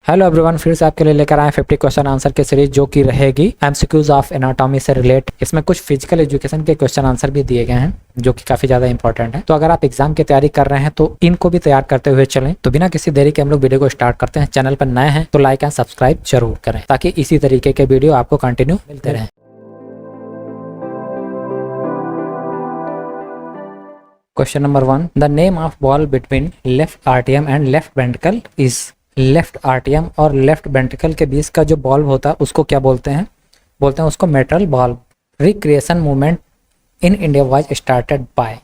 Hello everyone, फिर से आपके लिए लेकर आए 50 क्वेश्चन आंसर की सीरीज जो कि रहेगी एमसीक्यूज ऑफ एनाटॉमी से रिलेट। इसमें कुछ फिजिकल एजुकेशन के क्वेश्चन आंसर भी दिए गए हैं जो कि काफी ज्यादा इंपॉर्टेंट है। तो अगर आप एग्जाम की तैयारी कर रहे हैं तो इनको भी तैयार करते हुए चलें। तो बिना किसी देरी के हम लोग वीडियो को स्टार्ट करते हैं। चैनल पर नए हैं तो लाइक एंड सब्सक्राइब जरूर करें ताकि इसी तरीके के वीडियो आपको कंटिन्यू मिलते रहें। Question number 1, the name of valve between left आर्टियम and left ventricle is. Left आर्टियम और लेफ्ट वेंट्रिकल के बीच का जो बॉल्व होता है उसको क्या बोलते हैं? बोलते हैं उसको mitral valve. Recreation movement in India was started by.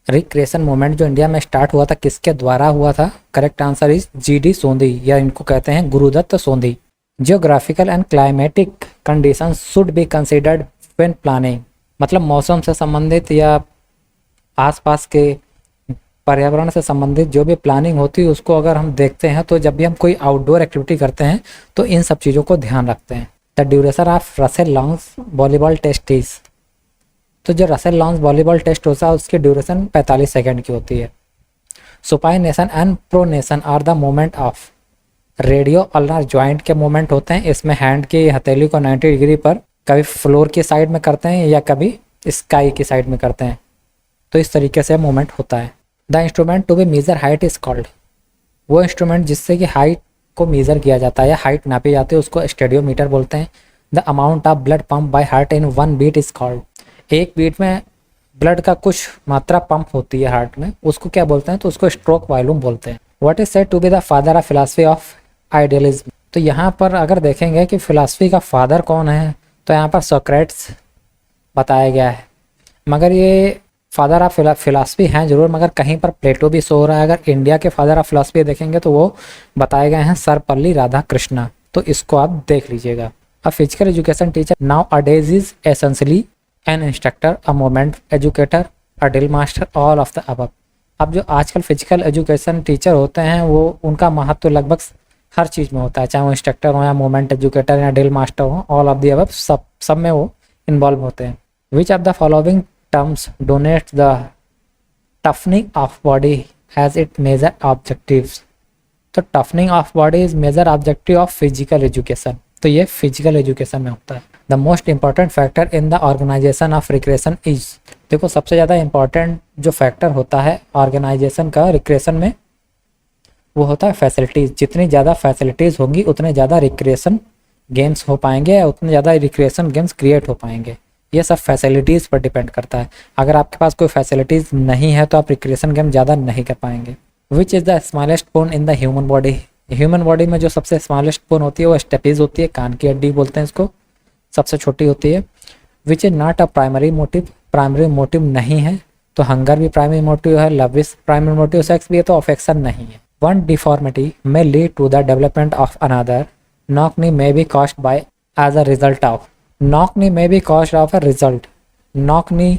Recreation movement जो इंडिया में स्टार्ट हुआ था किसके द्वारा हुआ था? Correct answer is G D Sondhi, या इनको कहते हैं Gurudutt Sondhi. Geographical and climatic condition should be considered when planning. मतलब मौसम से संबंधित या आसपास के पर्यावरण से संबंधित जो भी प्लानिंग होती है उसको अगर हम देखते हैं तो जब भी हम कोई आउटडोर एक्टिविटी करते हैं तो इन सब चीज़ों को ध्यान रखते हैं। The duration of Russell Lange's volleyball test is. तो जो रसेल लॉन्ग्स वॉलीबॉल टेस्ट होता है उसकी ड्यूरेशन 45 सेकेंड की होती है। Supination and pronation are the movement of. Radio ulnar joint के मूवमेंट होते हैं। इसमें हैंड की हथेली को 90 डिग्री पर कभी फ्लोर की साइड में करते हैं या कभी स्काई की साइड में करते हैं। तो इस तरीके से मूवमेंट होता है। The instrument to be measure height is called. वो इंस्ट्रूमेंट जिससे कि हाइट को मेजर किया जाता है या हाइट नापी जाती है उसको स्टेडियोमीटर बोलते हैं। The amount of blood pump by heart in 1 beat is called. एक बीट में ब्लड का कुछ मात्रा पंप होती है हार्ट में, उसको क्या बोलते हैं? तो उसको स्ट्रोक वॉल्यूम बोलते हैं। What is said to be the father of philosophy of idealism. तो यहाँ पर अगर देखेंगे कि फिलॉसफी का फादर कौन है तो यहाँ पर सोक्रेट्स बताया गया है, मगर ये फादर ऑफ फिलॉसफी हैं जरूर, मगर कहीं पर प्लेटो भी शो हो रहा है। अगर इंडिया के फादर ऑफ फिलॉसफी देखेंगे तो वो बताए गए हैं सर्वपल्ली राधाकृष्णन। तो इसको आप देख लीजिएगा। A physical education teacher nowadays is essentially an instructor, a movement educator, a drill master, all of the above. अब जो आजकल फिजिकल एजुकेशन टीचर होते हैं वो उनका महत्व लगभग हर चीज़ में होता है, चाहे वो इंस्ट्रक्टर हो या मोमेंट एजुकेटर या ड्रिल मास्टर हो, ऑल ऑफ द अबव सब में वो इन्वॉल्व होते हैं। Which of the following terms donate the toughening of body as its major objectives। तो toughening of body is major objective of physical education। तो ये physical education में होता है। The most important factor in the organization of recreation is। देखो सबसे ज़्यादा important जो फैक्टर होता है ऑर्गेनाइजेशन का रिक्रिएशन में वो होता है फैसिलिटीज़। जितनी ज़्यादा फैसिलिटीज़ होंगी उतने ज़्यादा रिक्रिएशन गेम्स हो पाएंगे या उतने ज़्यादा रिक्रिएशन गेम्स क्रिएट हो पाएंगे। ये सब फैसिलिटीज़ पर डिपेंड करता है। अगर आपके पास कोई फैसिलिटीज़ नहीं है तो आप रिक्रिएशन गेम ज़्यादा नहीं कर पाएंगे। Which is the smallest bone in the human body. Human body में जो सबसे स्मॉलेस्ट बोन होती है वो स्टेपीज होती है, कान की हड्डी बोलते हैं इसको, सबसे छोटी होती है। Which is not a primary motive. Primary motive नहीं है तो हंगर भी प्राइमरी मोटिव है, love is primary motive, sex भी है तो अफेक्शन नहीं है। One deformity may lead to the development of another. Knock knee may be caused by as a result of. Knock knee में भी cause of a result. Knock knee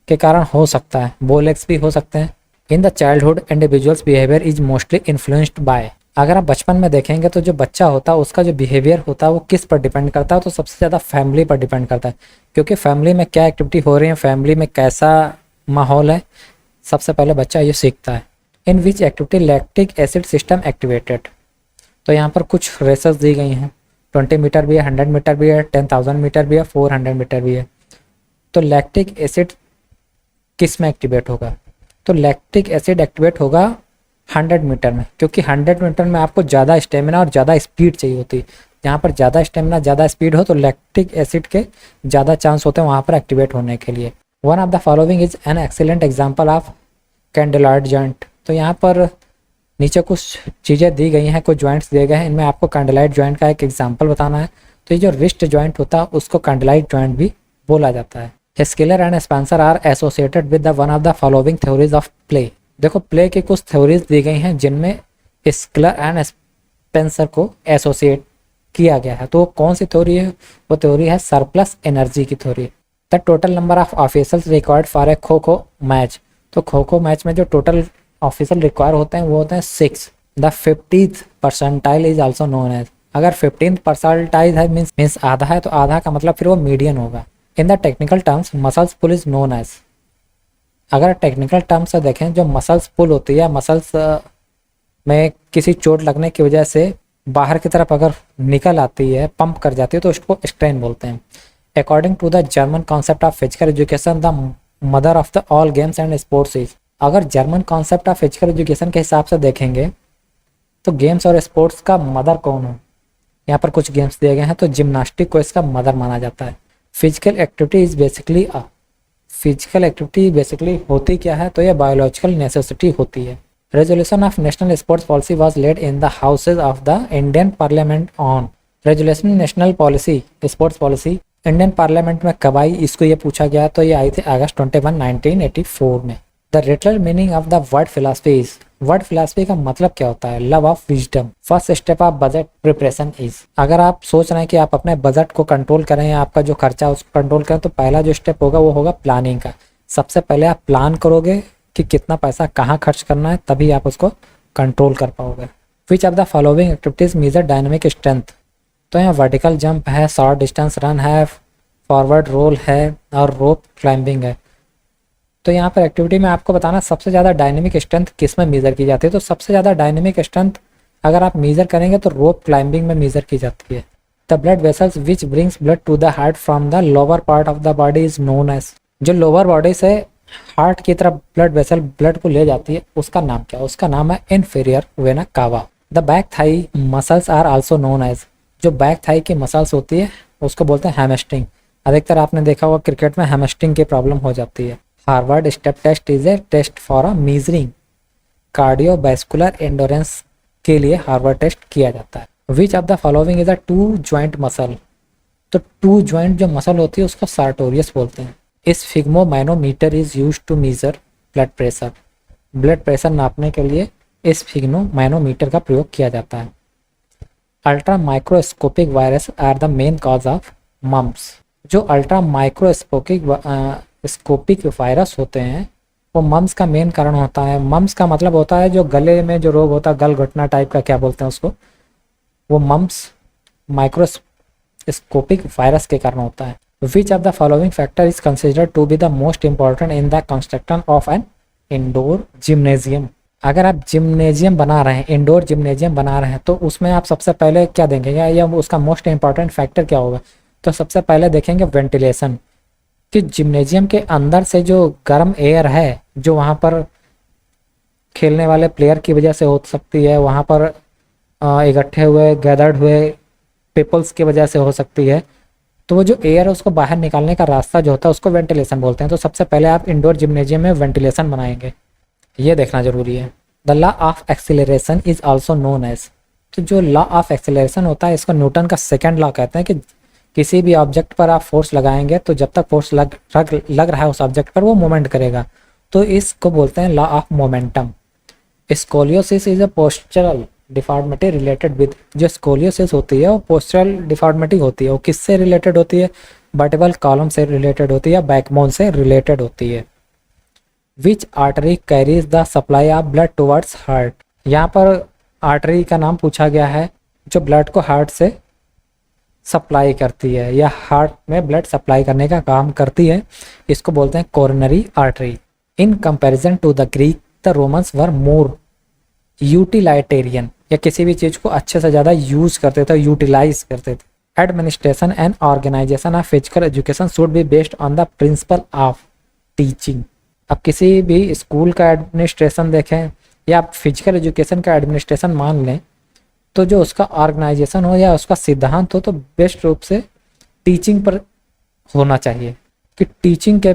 के कारण हो सकता है, बोलेक्स भी हो सकते हैं। In the childhood individuals behaviour is mostly influenced by. अगर आप बचपन में देखेंगे तो जो बच्चा होता है उसका जो बिहेवियर होता है वो किस पर डिपेंड करता है? तो सबसे ज़्यादा फैमिली पर डिपेंड करता है, क्योंकि फैमिली में क्या एक्टिविटी हो रही है, फैमिली में कैसा माहौल है, सबसे पहले बच्चा ये सीखता है। In which activity lactic acid system activated. तो यहाँ पर कुछ रेसेस दी गई हैं, 20 मीटर भी है, 100 मीटर भी है, 10,000 मीटर भी है, 400 मीटर भी है। तो लैक्टिक एसिड किस में एक्टिवेट होगा? तो लैक्टिक एसिड एक्टिवेट होगा 100 मीटर में, क्योंकि 100 मीटर में आपको ज़्यादा स्टेमिना और ज़्यादा स्पीड चाहिए होती है। जहाँ पर ज़्यादा स्टेमिना ज़्यादा स्पीड हो तो लैक्टिक एसिड के ज़्यादा चांस होते हैं वहाँ पर एक्टिवेट होने के लिए। One of the following is an excellent example of condyloid joint. तो यहाँ पर नीचे कुछ चीज़ें दी गई हैं, कुछ जॉइंट्स दिए गए हैं, इनमें आपको कैंडेलाइट जॉइंट का एक एग्जांपल बताना है। तो ये जो रिस्ट जॉइंट होता है उसको कैंडेलाइट जॉइंट भी बोला जाता है। Schaller and Spencer are associated with the one of the following theories of play. देखो प्ले की कुछ थ्योरीज दी गई हैं जिनमें स्केलर एंड स्पेंसर को एसोसिएट किया गया है। तो कौन सी थ्योरी है? वो थ्योरी है सरप्लस एनर्जी की theory. The total number of officers required for a kho kho match. तो खो खो मैच में जो टोटल ऑफिसर रिक्वायर होते हैं वो होते हैं 6। The 50th percentile is also known as. अगर 15th परसेंटाइल है मीन्स आधा है तो आधा का मतलब फिर वो मीडियन होगा। In the technical terms muscles pull is known as. अगर टेक्निकल टर्म्स से देखें जो मसल्स पुल होती है, मसल्स में किसी चोट लगने की वजह से बाहर की तरफ अगर निकल आती है, पंप कर जाती है, तो उसको स्ट्रेन बोलते हैं। According to the German concept of physical education, the mother of the all games and sports is. अगर German concept of physical education के हिसाब से देखेंगे तो गेम्स और स्पोर्ट्स का मदर कौन है? यहाँ पर कुछ गेम्स दिए गए हैं, तो जिम्नास्टिक को इसका मदर माना जाता है। Physical activity is basically physical activity basically होती क्या है? तो यह बायोलॉजिकल नेसेसिटी होती है। Resolution of national sports policy was laid in the houses of the Indian parliament on. Resolution national policy, sports policy Indian parliament में कब आई, इसको ये पूछा गया, तो ये आई थी अगस्त 21, 1984 में। The literal meaning of the word philosophy is. Word philosophy का मतलब क्या होता है? Love of wisdom. First step of budget preparation is. अगर आप सोच रहे हैं कि आप अपने बजट को कंट्रोल करें या आपका जो खर्चा है उसको कंट्रोल करें, तो पहला जो स्टेप होगा वो होगा प्लानिंग का। सबसे पहले आप प्लान करोगे कि कितना पैसा कहाँ खर्च करना है, तभी आप उसको कंट्रोल कर पाओगे। Which of the following activities measure dynamic strength. तो यहाँ वर्टिकल जंप है, शॉर्ट डिस्टेंस रन है, फॉरवर्ड रोल है और रोप क्लाइंबिंग है। तो यहाँ पर एक्टिविटी में आपको बताना सबसे ज़्यादा डायनेमिक स्ट्रेंथ किस में मेजर की जाती है। तो सबसे ज़्यादा डायनेमिक स्ट्रेंथ अगर आप मेजर करेंगे तो रोप क्लाइंबिंग में मेजर की जाती है। The blood vessels which brings blood to the heart from the lower part of the body is known as. जो लोअर बॉडी से हार्ट की तरफ ब्लड वेसल ब्लड को ले जाती है, उसका नाम क्या है? उसका नाम है inferior vena cava. The back thigh muscles are also known as. जो बैक थाई की मसल्स होती है उसको बोलते हैं हैमस्ट्रिंग। अधिकतर आपने देखा होगा क्रिकेट में हैमस्ट्रिंग की प्रॉब्लम हो जाती है। Harvard step test is a test for a measuring cardiovascular endurance के लिए हार्वर्ड टेस्ट किया जाता है। Which of the following is a two joint muscle. तो टू ज्वाइंट जो मसल होती है उसको सार्टोरियस बोलते हैं। इस sphygmomanometer is used to measure blood pressure. Blood pressure नापने के लिए इस स्फिग्मोमैनोमीटर का प्रयोग किया जाता है। Ultra microscopic virus are the main cause of mumps. जो अल्ट्रा माइक्रोस्कोपिक वायरस होते हैं वो मम्स का मेन कारण होता है। मम्स का मतलब होता है जो गले में जो रोग होता है, गल घुटना टाइप का, क्या बोलते हैं उसको, वो मम्स माइक्रोस्कोपिक वायरस के कारण होता है। Which of the following factor is considered to be the most important in the construction of an indoor gymnasium. अगर आप जिम्नेजियम बना रहे हैं, इंडोर जिम्नेजियम बना रहे हैं, तो उसमें आप सबसे पहले क्या देंगे या उसका मोस्ट इंपॉर्टेंट फैक्टर क्या होगा? तो सबसे पहले देखेंगे वेंटिलेशन, कि जिम्नेजियम के अंदर से जो गर्म एयर है जो वहाँ पर खेलने वाले प्लेयर की वजह से हो सकती है, वहाँ पर इकट्ठे हुए गैदर्ड हुए पीपल्स की वजह से हो सकती है, तो वो जो एयर है उसको बाहर निकालने का रास्ता जो होता है उसको वेंटिलेशन बोलते हैं। तो सबसे पहले आप इंडोर जिम्नेजियम में वेंटिलेशन बनाएंगे, ये देखना जरूरी है। The law of acceleration is also known as. तो जो लॉ ऑफ एक्सीलरेशन होता है इसको न्यूटन का सेकेंड लॉ कहते हैं, कि किसी भी ऑब्जेक्ट पर आप फोर्स लगाएंगे तो जब तक फोर्स लग रहा है उस ऑब्जेक्ट पर वो मूवमेंट करेगा, तो इसको बोलते हैं law of momentum. Scoliosis is a postural deformity related with. जो स्कोलियोसिस होती है वो पोस्चरल डिफॉर्मिटी होती है, वो किससे रिलेटेड होती है? वर्टिब्रल कॉलम से रिलेटेड होती है या बैकबोन से रिलेटेड होती है। Which artery carries the supply of blood towards heart. यहाँ पर आर्टरी का नाम पूछा गया है जो ब्लड को हार्ट से सप्लाई करती है या हार्ट में ब्लड सप्लाई करने का काम करती है, इसको बोलते हैं coronary artery. In comparison to the Greek the Romans were more utilitarian, या किसी भी चीज को अच्छे से ज़्यादा यूज करते थे, यूटिलाइज करते थे। Administration and organization of physical education should be based on the principle of teaching. अब किसी भी स्कूल का एडमिनिस्ट्रेशन देखें या आप फिजिकल एजुकेशन का एडमिनिस्ट्रेशन मान लें, तो जो उसका ऑर्गेनाइजेशन हो या उसका सिद्धांत हो तो बेस्ट रूप से टीचिंग पर होना चाहिए, कि टीचिंग के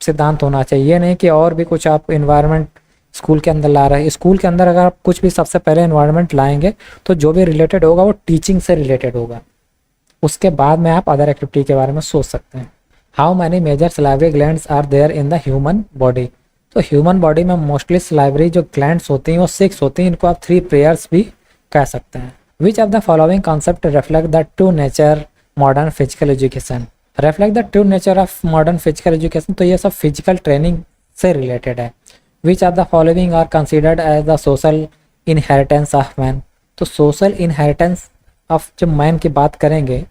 सिद्धांत होना चाहिए। ये नहीं कि और भी कुछ आप इन्वायरमेंट स्कूल के अंदर ला रहे हैं। स्कूल के अंदर अगर आप कुछ भी सबसे पहले इन्वायरमेंट लाएंगे तो जो भी रिलेटेड होगा वो टीचिंग से रिलेटेड होगा, उसके बाद में आप अदर एक्टिविटी के बारे में सोच सकते हैं। How many major salivary glands are there in the human body. तो ह्यूमन बॉडी में मोस्टली सलाइवरी जो ग्लैंड्स होती हैं वो 6 होती हैं, इनको आप 3 पेयर्स भी कह सकते हैं। Which of the following concept reflect the true nature modern physical education. Reflect the true nature of modern physical education, तो ये सब फिजिकल ट्रेनिंग से रिलेटेड है। Which of the following are considered as the social inheritance of man. तो social inheritance of जब man की बात करेंगे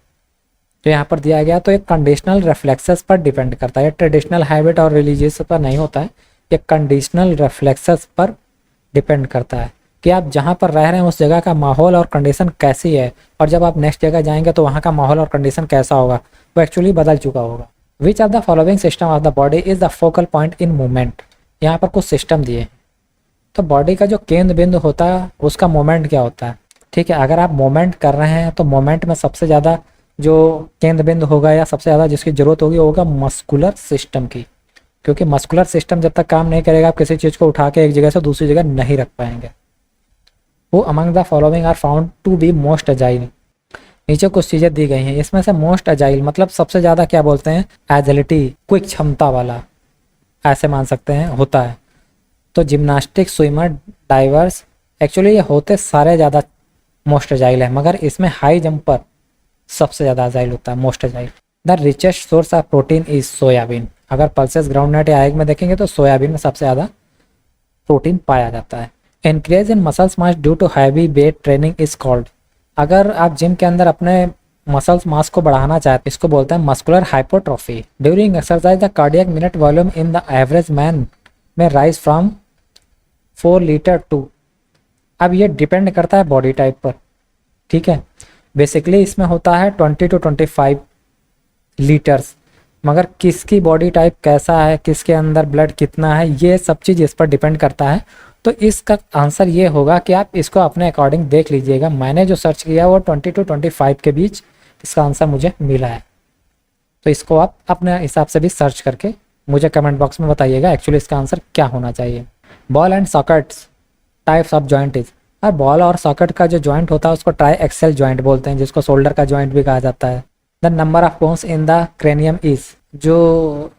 तो यहाँ पर दिया गया, तो एक कंडीशनल रिफ्लेक्सेस पर डिपेंड करता है। ट्रेडिशनल हैबिट और रिलीजियस पर नहीं होता है, ये कंडीशनल रिफ्लेक्सेस पर डिपेंड करता है। कि आप जहाँ पर रह रहे हैं उस जगह का माहौल और कंडीशन कैसी है, और जब आप नेक्स्ट जगह जाएंगे तो वहाँ का माहौल और कंडीशन कैसा होगा, वो एक्चुअली बदल चुका होगा। विच of the following system of the body is the focal point in movement. यहाँ पर कुछ सिस्टम दिए, तो बॉडी का जो केंद्र बिंदु होता है उसका मोमेंट क्या होता है। ठीक है, अगर आप मोमेंट कर रहे हैं तो मोमेंट में सबसे ज़्यादा जो केंद्र बिंदु होगा या सबसे ज़्यादा जिसकी जरूरत होगी वो होगा मस्कुलर सिस्टम की, क्योंकि मस्कुलर सिस्टम जब तक काम नहीं करेगा आप किसी चीज़ को उठा के एक जगह से दूसरी जगह नहीं रख पाएंगे। वो among the following are found to be most agile. नीचे कुछ चीज़ें दी गई हैं, इसमें से मोस्ट अजाइल मतलब सबसे ज़्यादा क्या बोलते हैं, एजिलिटी, क्विक क्षमता वाला, ऐसे मान सकते हैं होता है। तो जिम्नास्टिक, स्विमर, डाइवर्स, एक्चुअली ये होते सारे ज़्यादा मोस्ट अजाइल है, मगर इसमें हाई जंपर सबसे ज़्यादा अजाइल होता है, most agile. The richest source of protein is soybean. अगर पल्सेस, ग्राउंडनट या एग में देखेंगे तो सोयाबीन में सबसे ज़्यादा प्रोटीन पाया जाता है। Increase in muscles mass due to heavy weight training is called. अगर आप जिम के अंदर अपने मसल्स मास को बढ़ाना चाहते हैं इसको बोलते हैं muscular hypertrophy. During exercise the cardiac minute volume in the average man में राइज फ्रॉम 4 लीटर टू। अब ये डिपेंड करता है बॉडी टाइप पर, ठीक है। बेसिकली इसमें होता है 20 to 25 लीटर्स, मगर किसकी बॉडी टाइप कैसा है, किसके अंदर ब्लड कितना है, ये सब चीज़ इस पर डिपेंड करता है। तो इसका आंसर ये होगा कि आप इसको अपने अकॉर्डिंग देख लीजिएगा। मैंने जो सर्च किया वो 20 to 25 के बीच इसका आंसर मुझे मिला है। तो इसको आप अपने हिसाब से भी सर्च करके मुझे कमेंट बॉक्स में बताइएगा एक्चुअली इसका आंसर क्या होना चाहिए। Ball and sockets types of joint is. और बॉल और सॉकेट का जो जॉइंट होता है उसको ट्राई एक्सेल जॉइंट बोलते हैं, जिसको शोल्डर का जॉइंट भी कहा जाता है। The number of bones in the cranium is. जो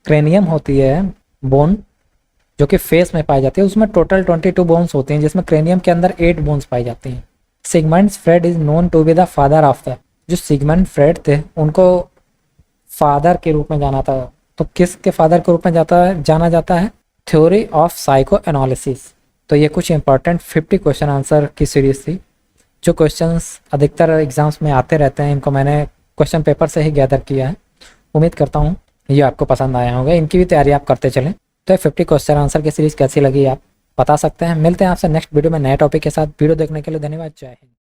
क्रेनियम होती है बोन जो कि फेस में पाई जाती है उसमें टोटल 22 बोन्स होती हैं, जिसमें क्रेनियम के अंदर 8 बोन्स पाई जाती हैं। Sigmund Freud is known to be the father of the. जो सिगमंड फ्रेड थे उनको फादर के रूप में जाना था, तो किसके फादर के रूप में जाना जाता है, थ्योरी ऑफ साइको एनालिसिस। तो ये कुछ इंपॉर्टेंट 50 क्वेश्चन आंसर की सीरीज थी। जो क्वेश्चंस अधिकतर एग्जाम्स में आते रहते हैं इनको मैंने क्वेश्चन पेपर से ही गैदर किया है। उम्मीद करता हूँ ये आपको पसंद आया होगा, इनकी भी तैयारी आप करते चलें। तो 50 क्वेश्चन आंसर की सीरीज कैसी लगी आप बता सकते हैं। मिलते हैं आपसे नेक्स्ट वीडियो में नए टॉपिक के साथ। वीडियो देखने के लिए धन्यवाद। जय हिंद।